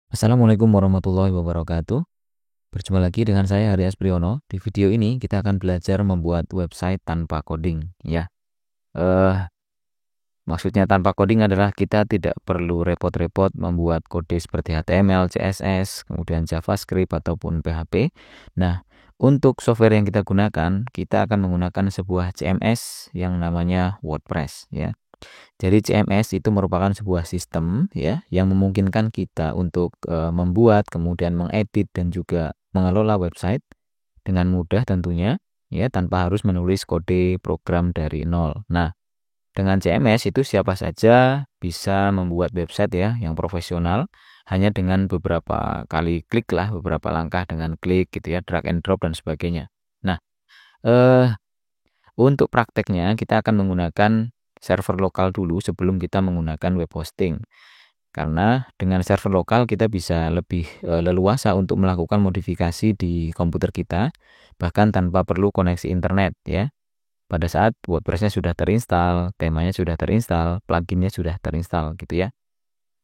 Assalamualaikum warahmatullahi wabarakatuh. Berjumpa lagi dengan saya Hari Aspriyono. Di video ini kita akan belajar membuat website tanpa coding ya. Maksudnya tanpa coding adalah kita tidak perlu repot-repot membuat kode seperti HTML, CSS, kemudian JavaScript ataupun PHP. Nah, untuk software yang kita gunakan, kita akan menggunakan sebuah CMS yang namanya WordPress ya. Jadi CMS itu merupakan sebuah sistem ya yang memungkinkan kita untuk membuat, kemudian mengedit dan juga mengelola website dengan mudah tentunya ya tanpa harus menulis kode program dari nol. Nah, dengan CMS itu siapa saja bisa membuat website ya yang profesional hanya dengan beberapa kali klik lah, beberapa langkah dengan klik gitu ya, drag and drop dan sebagainya. Nah, untuk prakteknya kita akan menggunakan server lokal dulu sebelum kita menggunakan web hosting. Karena dengan server lokal kita bisa lebih leluasa untuk melakukan modifikasi di komputer kita bahkan tanpa perlu koneksi internet ya. Pada saat WordPress-nya sudah terinstall, temanya sudah terinstall, pluginnya sudah terinstall gitu ya.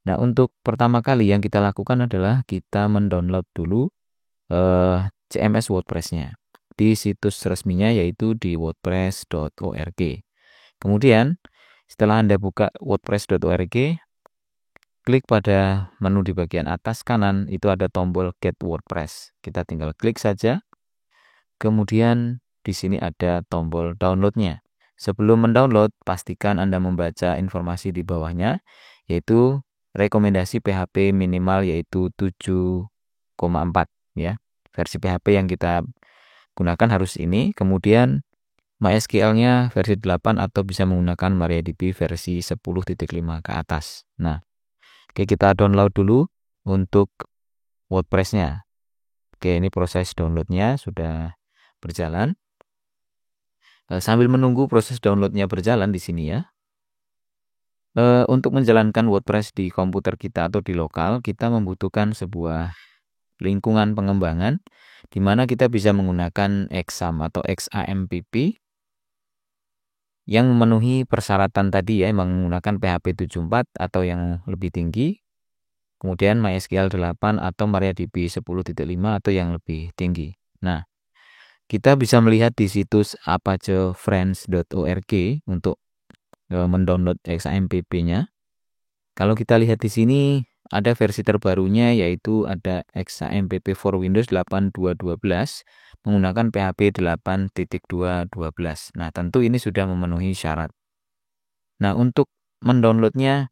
Nah, untuk pertama kali yang kita lakukan adalah kita mendownload dulu CMS WordPress-nya di situs resminya yaitu di wordpress.org. Kemudian setelah Anda buka wordpress.org, klik pada menu di bagian atas kanan itu ada tombol Get WordPress. Kita tinggal klik saja. Kemudian di sini ada tombol download-nya. Sebelum mendownload, pastikan Anda membaca informasi di bawahnya, yaitu rekomendasi PHP minimal yaitu 7,4 ya. Versi PHP yang kita gunakan harus ini. Kemudian MySQL-nya versi 8 atau bisa menggunakan MariaDB versi 10.5 ke atas. Nah, oke, kita download dulu untuk WordPress-nya. Oke, ini proses download-nya sudah berjalan. Sambil menunggu proses download-nya berjalan di sini ya. Untuk menjalankan WordPress di komputer kita atau di lokal, kita membutuhkan sebuah lingkungan pengembangan di mana kita bisa menggunakan Exam atau XAMPP yang memenuhi persyaratan tadi ya, menggunakan PHP 74 atau yang lebih tinggi, kemudian MySQL 8 atau MariaDB 10.5 atau yang lebih tinggi. Nah, kita bisa melihat di situs apacefriends.org untuk mendownload XAMPP-nya. Kalau kita lihat di sini ada versi terbarunya yaitu ada XAMPP for Windows 8.2.12 menggunakan PHP 8.2.12. Nah, tentu ini sudah memenuhi syarat. Nah, untuk mendownloadnya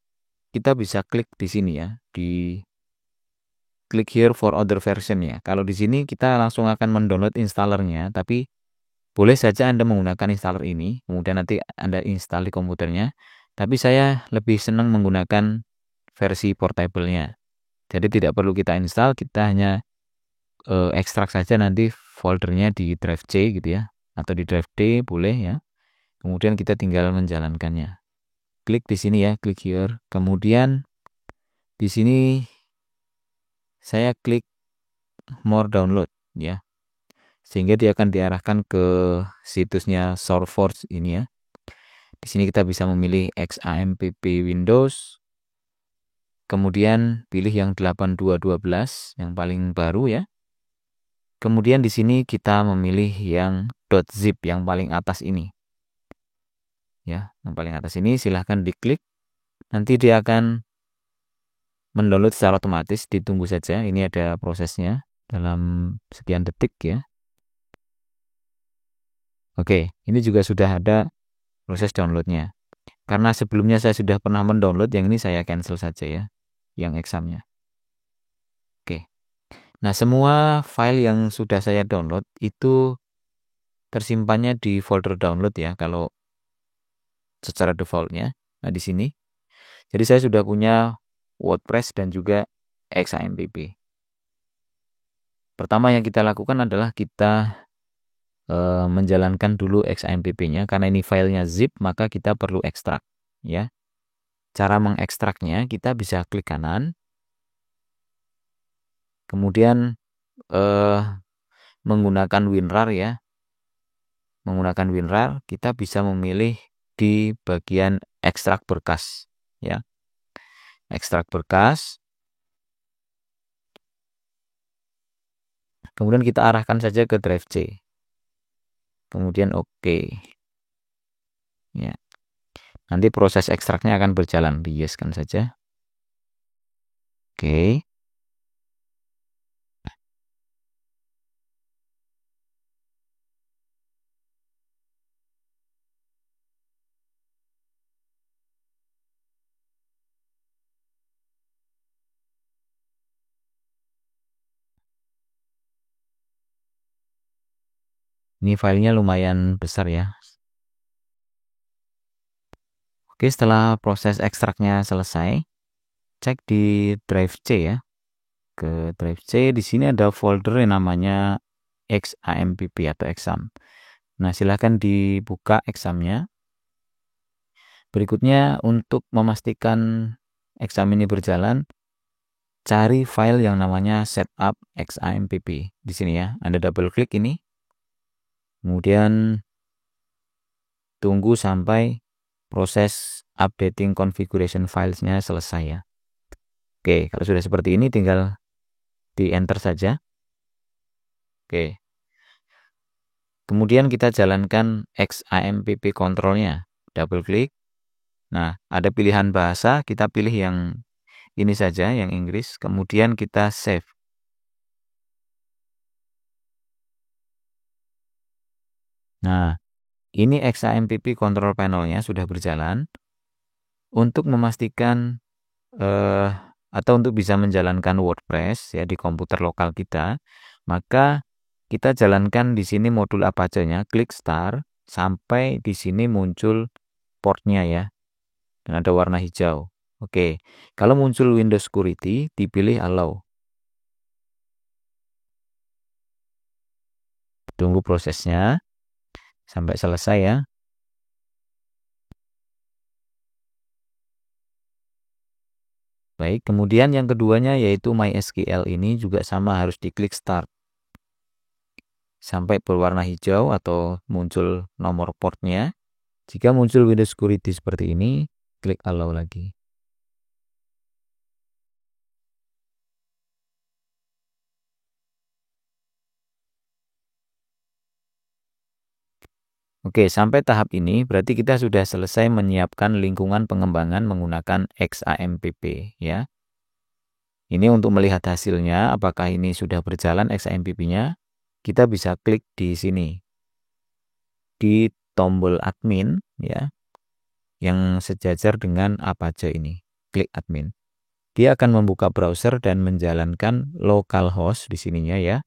kita bisa klik di sini ya, di klik here for other version ya. Kalau di sini kita langsung akan mendownload installernya, tapi boleh saja Anda menggunakan installer ini, kemudian nanti Anda install di komputernya. Tapi saya lebih senang menggunakan versi portable-nya. Jadi tidak perlu kita install, kita hanya ekstrak saja nanti foldernya di drive C gitu ya, atau di drive D boleh ya. Kemudian kita tinggal menjalankannya. Klik di sini ya, klik here. Kemudian di sini saya klik more download ya. Sehingga dia akan diarahkan ke situsnya SourceForge ini ya. Di sini kita bisa memilih XAMPP Windows. Kemudian pilih yang 8212 yang paling baru ya. Kemudian di sini kita memilih yang .zip yang paling atas ini. Ya, yang paling atas ini silahkan diklik. Nanti dia akan mendownload secara otomatis, ditunggu saja. Ini ada prosesnya dalam sekian detik ya. Oke, ini juga sudah ada proses downloadnya. Karena sebelumnya saya sudah pernah mendownload, yang ini saya cancel saja ya, yang examnya. Oke, nah semua file yang sudah saya download itu tersimpannya di folder download ya, kalau secara defaultnya. Nah di sini, jadi saya sudah punya WordPress dan juga XAMPP. Pertama yang kita lakukan adalah kita menjalankan dulu XAMPP-nya. Karena ini filenya zip, maka kita perlu ekstrak ya. Cara mengekstraknya kita bisa klik kanan, kemudian menggunakan WinRAR ya. Menggunakan WinRAR kita bisa memilih di bagian ekstrak berkas ya. Ekstrak berkas. Kemudian kita arahkan saja ke drive C. Kemudian oke. Ya. Nanti proses ekstraknya akan berjalan. Di yes-kan saja. Oke. Ini filenya lumayan besar ya. Oke, setelah proses ekstraknya selesai, cek di drive C ya. Ke drive C, di sini ada folder yang namanya XAMPP atau exam. Nah, silahkan dibuka examnya. Berikutnya, untuk memastikan exam ini berjalan, cari file yang namanya setup XAMPP. Di sini ya, Anda double klik ini. Kemudian tunggu sampai proses updating configuration filesnya selesai ya. Oke, kalau sudah seperti ini tinggal di enter saja. Oke. Kemudian kita jalankan XAMPP controlnya. Double klik. Nah, ada pilihan bahasa, kita pilih yang ini saja, yang Inggris. Kemudian kita save. Nah, ini XAMPP control panelnya sudah berjalan. Untuk memastikan atau untuk bisa menjalankan WordPress ya di komputer lokal kita, maka kita jalankan di sini modul Apache-nya, klik start sampai di sini muncul portnya ya. Dan ada warna hijau. Oke. Kalau muncul Windows Security, dipilih allow. Tunggu prosesnya sampai selesai ya. Baik, kemudian yang keduanya yaitu MySQL ini juga sama, harus diklik start sampai berwarna hijau atau muncul nomor portnya. Jika muncul Windows Security seperti ini, klik allow lagi. Oke, sampai tahap ini berarti kita sudah selesai menyiapkan lingkungan pengembangan menggunakan XAMPP ya. Ini untuk melihat hasilnya, apakah ini sudah berjalan XAMPP-nya, kita bisa klik di sini. Di tombol admin ya, yang sejajar dengan Apache ini. Klik admin. Dia akan membuka browser dan menjalankan localhost di sininya ya.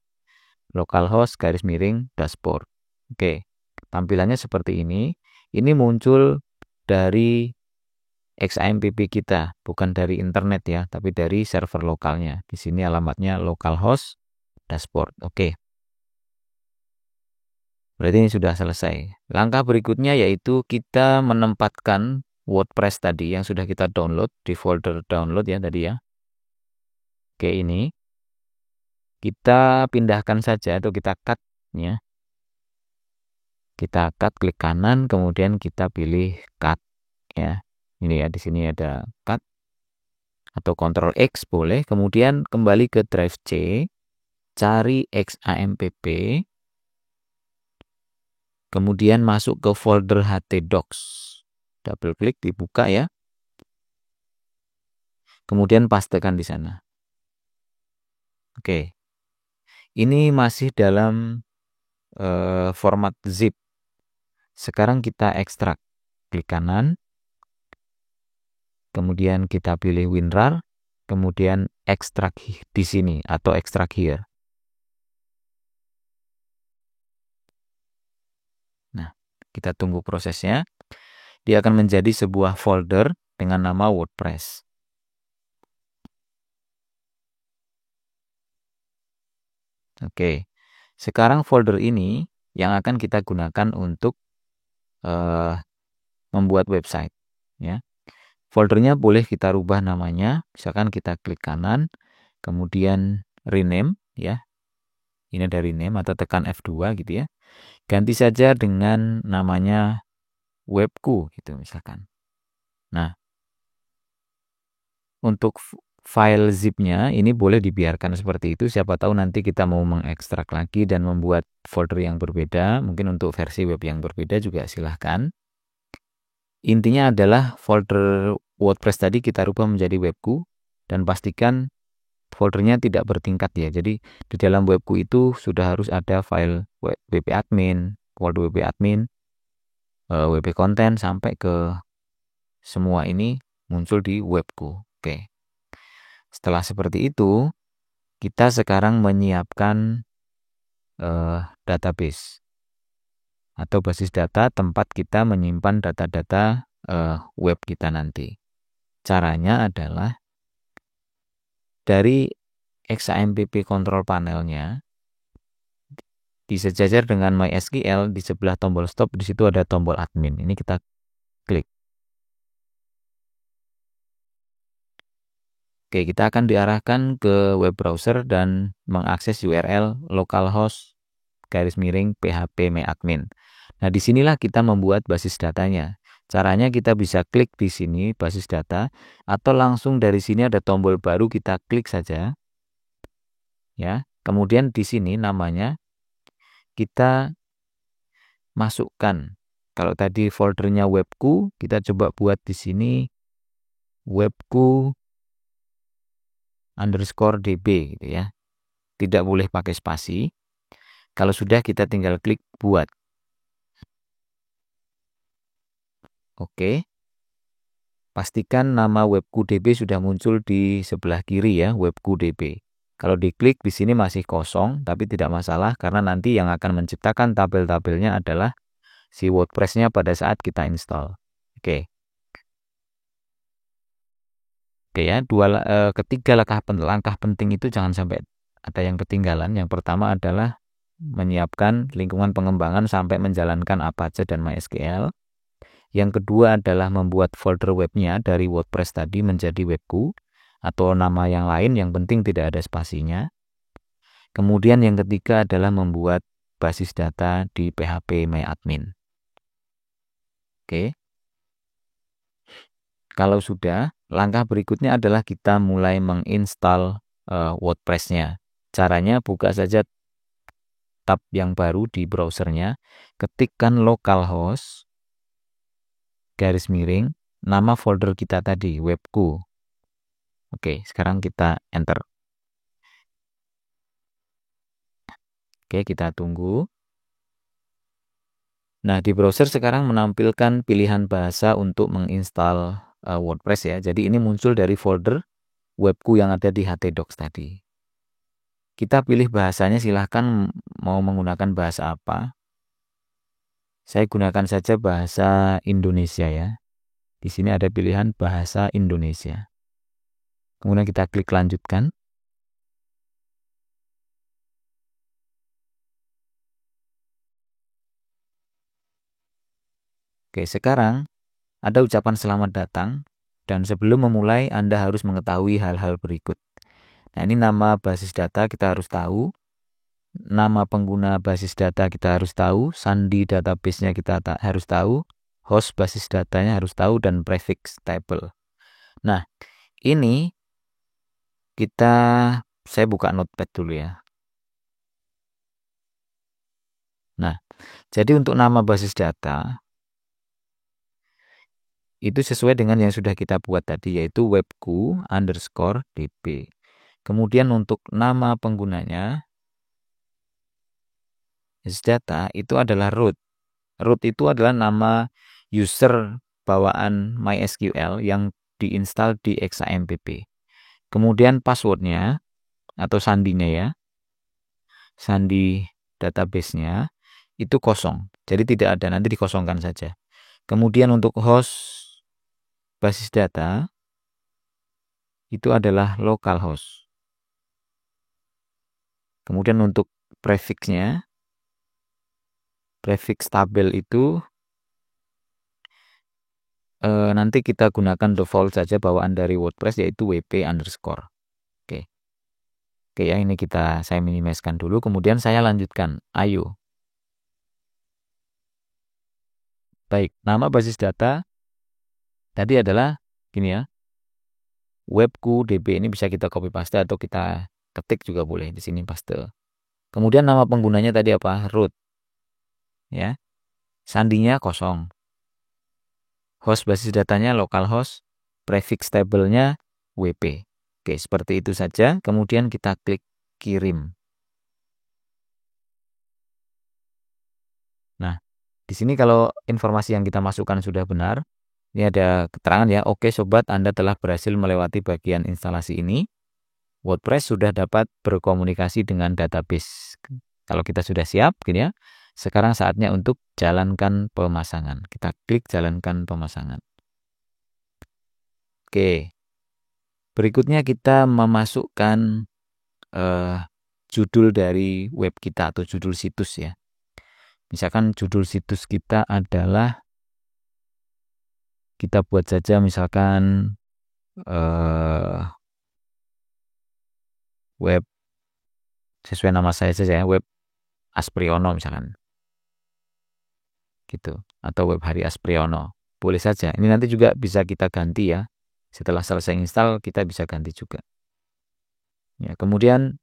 Localhost garis miring dashboard. Oke. Tampilannya seperti ini. Ini muncul dari XAMPP kita, bukan dari internet ya, tapi dari server lokalnya. Di sini alamatnya localhost dashboard. Oke. Berarti ini sudah selesai. Langkah berikutnya yaitu kita menempatkan WordPress tadi yang sudah kita download di folder download ya tadi ya. Oke, ini kita pindahkan saja atau kita cut ya. Kita cut, klik kanan, kemudian kita pilih cut ya. Ini ya, di sini ada cut atau Ctrl X boleh. Kemudian kembali ke drive C, cari XAMPP, kemudian masuk ke folder htdocs. Double klik, dibuka ya. Kemudian pastekan di sana. Oke. Ini masih dalam format zip. Sekarang kita ekstrak. Klik kanan. Kemudian kita pilih WinRAR. Kemudian ekstrak di sini atau ekstrak here. Nah, kita tunggu prosesnya. Dia akan menjadi sebuah folder dengan nama WordPress. Oke. Sekarang folder ini yang akan kita gunakan untuk membuat website ya. Foldernya boleh kita rubah namanya, misalkan kita klik kanan, kemudian rename ya. Ini ada rename atau tekan F2 gitu ya. Ganti saja dengan namanya webku gitu misalkan. Nah, untuk file zip-nya ini boleh dibiarkan seperti itu. Siapa tahu nanti kita mau mengekstrak lagi dan membuat folder yang berbeda. Mungkin untuk versi web yang berbeda juga silahkan. Intinya adalah folder WordPress tadi kita rubah menjadi webku. Dan pastikan foldernya tidak bertingkat ya. Jadi di dalam webku itu sudah harus ada file wp admin, folder wp admin, wp content sampai ke semua ini muncul di webku. Oke. Setelah seperti itu, kita sekarang menyiapkan database atau basis data tempat kita menyimpan data-data web kita nanti. Caranya adalah dari XAMPP control panelnya disejajar dengan MySQL, di sebelah tombol stop di situ ada tombol admin. Ini kita klik. Oke, kita akan diarahkan ke web browser dan mengakses URL localhost /php/myadmin. Nah, disinilah kita membuat basis datanya. Caranya kita bisa klik di sini basis data atau langsung dari sini ada tombol baru kita klik saja. Ya, kemudian di sini namanya kita masukkan. Kalau tadi foldernya webku, kita coba buat di sini webku _db gitu ya. Tidak boleh pakai spasi. Kalau sudah kita tinggal klik buat. Oke. Pastikan nama webku DB sudah muncul di sebelah kiri ya, webku DB. Kalau diklik di sini masih kosong, tapi tidak masalah karena nanti yang akan menciptakan tabel-tabelnya adalah si WordPress-nya pada saat kita install. Oke. Oke ya, ketiga langkah penting itu jangan sampai ada yang ketinggalan. Yang pertama adalah menyiapkan lingkungan pengembangan sampai menjalankan Apache dan MySQL. Yang kedua adalah membuat folder webnya dari WordPress tadi menjadi webku atau nama yang lain, yang penting tidak ada spasinya. Kemudian yang ketiga adalah membuat basis data di PHP MyAdmin. Oke. Kalau sudah, langkah berikutnya adalah kita mulai menginstal WordPress-nya. Caranya buka saja tab yang baru di browsernya, ketikkan localhost nama folder kita tadi, webku. Oke, sekarang kita enter. Oke, kita tunggu. Nah, di browser sekarang menampilkan pilihan bahasa untuk menginstal WordPress ya. Jadi ini muncul dari folder webku yang ada di htdocs tadi. Kita pilih bahasanya, silahkan mau menggunakan bahasa apa. Saya gunakan saja bahasa Indonesia ya. Di sini ada pilihan bahasa Indonesia. Kemudian kita klik lanjutkan. Oke, sekarang ada ucapan selamat datang. Dan sebelum memulai, Anda harus mengetahui hal-hal berikut. Nah, ini nama basis data kita harus tahu. Nama pengguna basis data kita harus tahu. Sandi database-nya kita harus tahu. Host basis datanya harus tahu. Dan prefix table. Nah, ini saya buka notepad dulu ya. Nah, jadi untuk nama basis data itu sesuai dengan yang sudah kita buat tadi, yaitu webku _db. Kemudian untuk nama penggunanya basis data itu adalah root. Root itu adalah nama user bawaan MySQL yang diinstal di XAMPP. Kemudian passwordnya atau sandinya ya, sandi database-nya itu kosong. Jadi tidak ada, nanti dikosongkan saja. Kemudian untuk host basis data itu adalah localhost. Kemudian untuk prefix-nya, prefix tabel itu nanti kita gunakan default saja bawaan dari WordPress, yaitu wp_. Oke. Oke ya, ini saya minimaliskan dulu, kemudian saya lanjutkan. Ayo. Baik, nama basis data tadi adalah gini ya. webku db ini bisa kita copy paste atau kita ketik juga boleh di sini paste. Kemudian nama penggunanya tadi apa? Root. Ya. Sandinya kosong. Host basis datanya localhost, prefix tabelnya WP. Oke, seperti itu saja. Kemudian kita klik kirim. Nah, di sini kalau informasi yang kita masukkan sudah benar, ini ada keterangan ya, oke sobat, Anda telah berhasil melewati bagian instalasi ini. WordPress sudah dapat berkomunikasi dengan database. Kalau kita sudah siap, gitu ya. Sekarang saatnya untuk jalankan pemasangan. Kita klik jalankan pemasangan. Oke. Berikutnya kita memasukkan judul dari web kita atau judul situs ya. Misalkan judul situs kita adalah, kita buat saja misalkan web sesuai nama saya saja ya, web Aspriono misalkan. Gitu. Atau web Hari Aspriono. Boleh saja. Ini nanti juga bisa kita ganti ya. Setelah selesai install kita bisa ganti juga. Ya, kemudian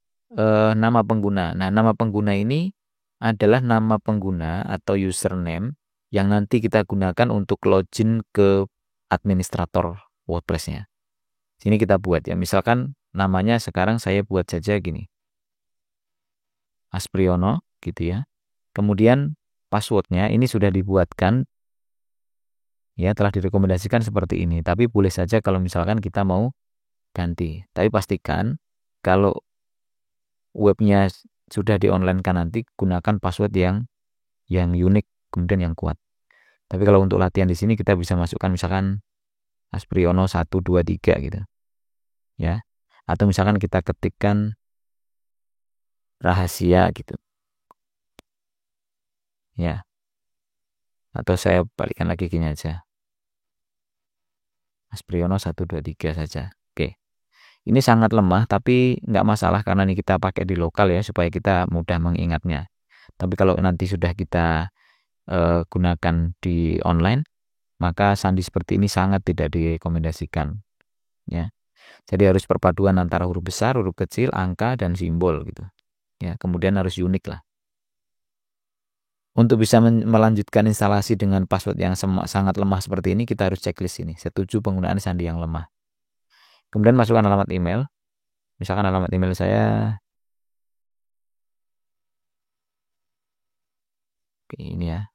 nama pengguna. Nah, nama pengguna ini adalah nama pengguna atau username yang nanti kita gunakan untuk login ke administrator WordPress-nya. Sini kita buat ya. Misalkan namanya sekarang saya buat saja gini. Aspriono gitu ya. Kemudian passwordnya ini sudah dibuatkan ya, telah direkomendasikan seperti ini. Tapi boleh saja kalau misalkan kita mau ganti. Tapi pastikan kalau webnya sudah di-online-kan nanti gunakan password yang unik kemudian yang kuat. Tapi kalau untuk latihan di sini kita bisa masukkan misalkan Aspriono 1 2 3 gitu. Ya. Atau misalkan kita ketikkan rahasia gitu. Ya. Atau saya balikkan lagi gini aja. Aspriono 1 2 3 saja. Oke. Ini sangat lemah tapi nggak masalah karena ini kita pakai di lokal ya supaya kita mudah mengingatnya. Tapi kalau nanti sudah kita gunakan di online, maka sandi seperti ini sangat tidak direkomendasikan. Ya. Jadi harus perpaduan antara huruf besar, huruf kecil, angka, dan simbol gitu. Ya, kemudian harus unik lah. Untuk bisa melanjutkan instalasi dengan password yang sangat lemah seperti ini, kita harus checklist ini. Setuju penggunaan sandi yang lemah. Kemudian masukkan alamat email. Misalkan alamat email saya ini ya.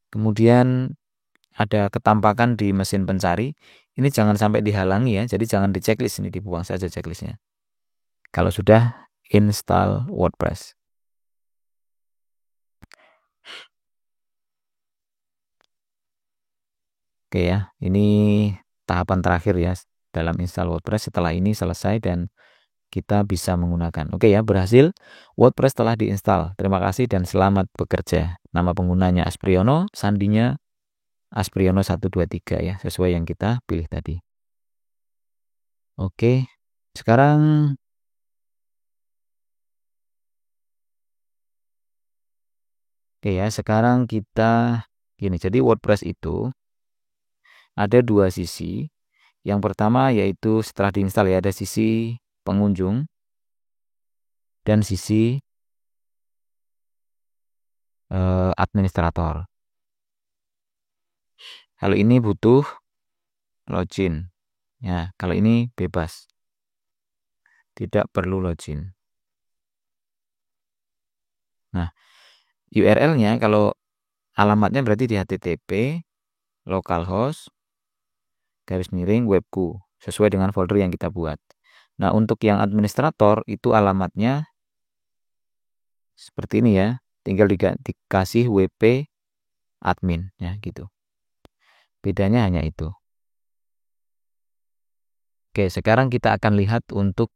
Kemudian ada ketampakan di mesin pencari. Ini jangan sampai dihalangi ya. Jadi jangan di checklist ini, dibuang saja checklistnya. Kalau sudah install WordPress. Oke ya, ini tahapan terakhir ya dalam install WordPress. Setelah ini selesai dan kita bisa menggunakan. Oke ya, berhasil. WordPress telah diinstal. Terima kasih dan selamat bekerja. Nama penggunanya Aspriono, sandinya Aspriono 1 2 3 ya, sesuai yang kita pilih tadi. Oke. Sekarang sekarang kita gini. Jadi WordPress itu ada dua sisi. Yang pertama yaitu setelah diinstal ya, ada sisi pengunjung dan sisi administrator. Kalau ini butuh login. Ya, kalau ini bebas. Tidak perlu login. Nah, URL-nya kalau alamatnya berarti di http localhost /webku sesuai dengan folder yang kita buat. Nah, untuk yang administrator itu alamatnya seperti ini ya. Tinggal dikasih wp admin ya gitu. Bedanya hanya itu. Oke, sekarang kita akan lihat untuk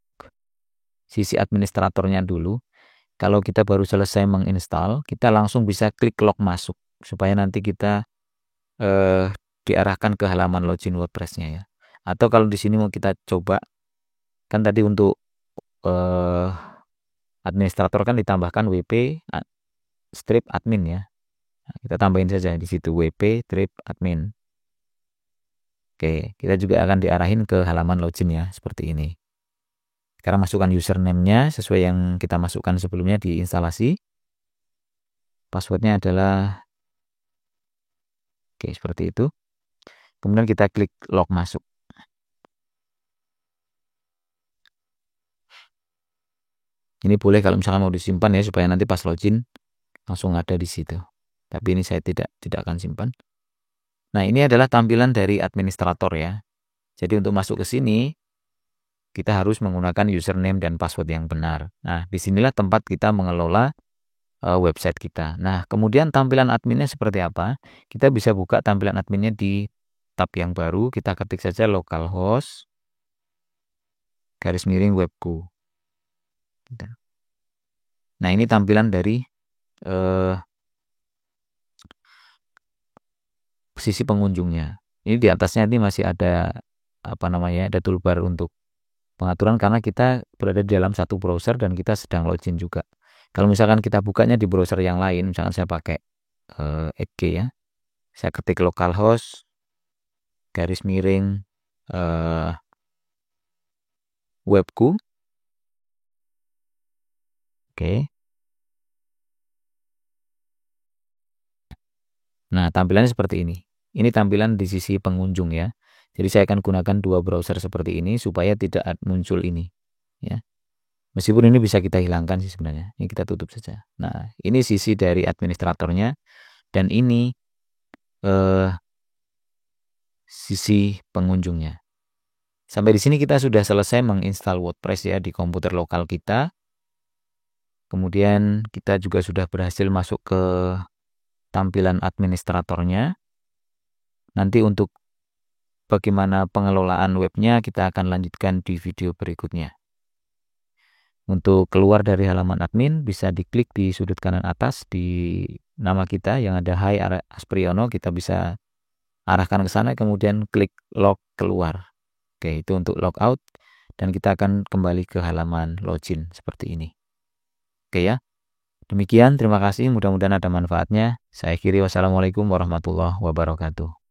sisi administratornya dulu. Kalau kita baru selesai menginstal, kita langsung bisa klik log masuk supaya nanti kita diarahkan ke halaman login WordPress-nya ya. Atau kalau di sini mau kita coba, kan tadi untuk administrator kan ditambahkan wp strip admin ya. Nah, kita tambahin saja di situ wp strip admin. Oke, kita juga akan diarahin ke halaman login ya, seperti ini. Sekarang masukkan username-nya sesuai yang kita masukkan sebelumnya di instalasi. Passwordnya adalah oke, seperti itu. Kemudian kita klik log masuk. Ini boleh kalau misalkan mau disimpan ya, supaya nanti pas login langsung ada di situ. Tapi ini saya tidak akan simpan. Nah, ini adalah tampilan dari administrator ya. Jadi untuk masuk ke sini, kita harus menggunakan username dan password yang benar. Nah, disinilah tempat kita mengelola website kita. Nah, kemudian tampilan adminnya seperti apa? Kita bisa buka tampilan adminnya di tab yang baru. Kita ketik saja localhost _webku. Nah, ini tampilan dari sisi pengunjungnya. Ini di atasnya ini masih ada ada toolbar untuk pengaturan karena kita berada di dalam satu browser dan kita sedang login juga. Kalau misalkan kita bukanya di browser yang lain, misalkan saya pakai Edge ya, saya ketik localhost _webku. Oke. Nah, tampilannya seperti ini. Ini tampilan di sisi pengunjung ya. Jadi saya akan gunakan dua browser seperti ini supaya tidak muncul ini ya. Meskipun ini bisa kita hilangkan sih sebenarnya. Ini kita tutup saja. Nah, ini sisi dari administratornya dan ini sisi pengunjungnya. Sampai di sini kita sudah selesai menginstal WordPress ya di komputer lokal kita. Kemudian kita juga sudah berhasil masuk ke tampilan administratornya. Nanti untuk bagaimana pengelolaan webnya kita akan lanjutkan di video berikutnya. Untuk keluar dari halaman admin bisa diklik di sudut kanan atas di nama kita yang ada Hai Aspriono. Kita bisa arahkan ke sana kemudian klik log keluar. Oke, itu untuk logout dan kita akan kembali ke halaman login seperti ini. Oke ya. Demikian, terima kasih. Mudah-mudahan ada manfaatnya. Saya akhiri, wassalamualaikum warahmatullahi wabarakatuh.